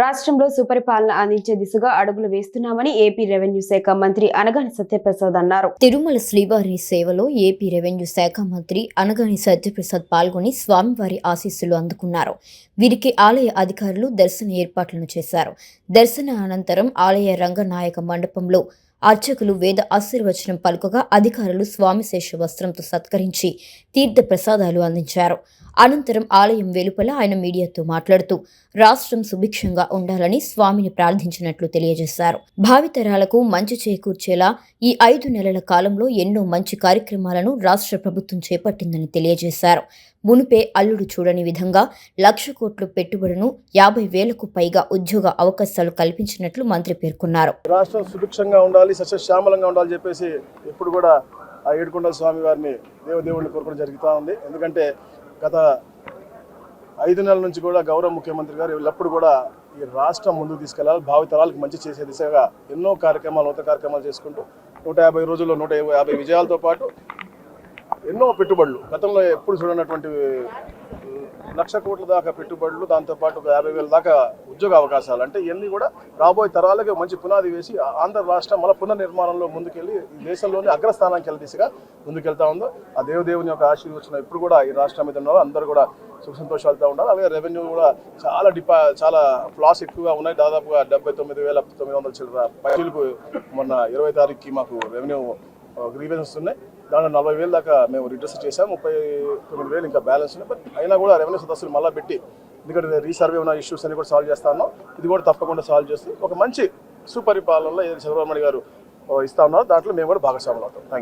రాష్ట్రంలో సుపరిపాలన అందించే దిశగా అడుగులు వేస్తున్నామని ఏపీ రెవెన్యూ శాఖ మంత్రి అనగాని సత్యప్రసాద్ అన్నారు. తిరుమల శ్రీవారి సేవలో ఏపీ రెవెన్యూ శాఖ మంత్రి అనగాని సత్యప్రసాద్ పాల్గొని స్వామివారి ఆశీస్సులు అందుకున్నారు. వీరికి ఆలయ అధికారులు దర్శన ఏర్పాట్లను చేశారు. దర్శన అనంతరం ఆలయ రంగనాయక మండపంలో అర్చకులు వేద ఆశీర్వచనం పలుకగా అధికారులు స్వామి శేష వస్త్రంతో సత్కరించి తీర్థ ప్రసాదాలు అందించారు. అనంతరం ఆలయం వెలుపల ఆయన మీడియాతో మాట్లాడుతూ రాష్ట్రం సుభిక్షంగా ఉండాలని స్వామిని ప్రార్థించినట్లు తెలియజేశారు. భావితరాలకు మంచి చేకూర్చేలా ఈ 5 నెలల కాలంలో ఎన్నో మంచి కార్యక్రమాలను రాష్ట్ర ప్రభుత్వం చేపట్టిందని తెలియజేశారు. మునుపే అల్లుడు చూడని విధంగా 1,00,000 కోట్ల పెట్టుబడులను 50,000కు పైగా ఉద్యోగ అవకాశాలు కల్పించినట్లు మంత్రి పేర్కొన్నారు. రాష్ట్రం సుభిక్షంగా ఉండాలి, సస్యశ్యామలంగా ఉండాలని చెప్పేసి ఎప్పుడు కూడా ఆ ఏడుకొండల స్వామి వారిని దేవుడిని కోరుకోవడం జరుగుతూ ఉంది. ఎందుకంటే గత 5 నెలల నుంచి కూడా గౌరవ ముఖ్యమంత్రి గారు ఎల్లప్పుడు కూడా ఈ రాష్ట్రం ముందుకు తీసుకెళ్లాలి, భావితరాలకు మంచి చేసే దిశగా ఎన్నో కార్యక్రమాలు, నూతన కార్యక్రమాలు చేసుకుంటూ 150 రోజుల్లో 150 విజయాలతో పాటు ఎన్నో పెట్టుబడులు, గతంలో ఎప్పుడు చూడనటువంటి 1,00,000 కోట్ల దాకా పెట్టుబడులు, దాంతోపాటు 50,000 దాకా ఉద్యోగ అవకాశాలు, అంటే ఇవన్నీ కూడా రాబోయే తరాలకి మంచి పునాది వేసి ఆంధ్ర రాష్ట్రం మళ్ళీ పునర్నిర్మాణంలో ముందుకెళ్ళి దేశంలోని అగ్రస్థానానికి వెళ్ళే దిశగా ముందుకెళ్తా ఉందో ఆ దేవుని యొక్క ఆశీర్వచనం ఇప్పుడు కూడా ఈ రాష్ట్రం మీద ఉన్నారు. అందరూ కూడా సుఖ సంతోషాలతో ఉండాలి. అలాగే రెవెన్యూ కూడా చాలా ఫ్లాస్ ఎక్కువగా ఉన్నాయి. దాదాపుగా 79,900 చిల్లర పైసలకు మొన్న 20వ తారీఖుకి మాకు రెవెన్యూ గ్రీవెన్సెస్ ఉన్నాయి. దాంట్లో 40,000 దాకా మేము రిడ్రెస్ చేసాం. 39,000 ఇంకా బ్యాలెన్స్ ఉన్నాయి. బట్ అయినా కూడా రెవెన్యూ సదస్సులు మళ్ళీ పెట్టి, ఎందుకంటే రీసర్వే ఉన్న ఇష్యూస్ అన్ని కూడా సాల్వ్ చేస్తా ఉన్నాం. ఇది కూడా తప్పకుండా సాల్వ్ చేస్తూ ఒక మంచి సుపరిపాలనలో ఏదైతే చంద్రబాబు నాయుడు గారు ఇస్తా ఉన్నారో దాంట్లో మేము కూడా భాగస్వాములు అవుతాం. Thank you.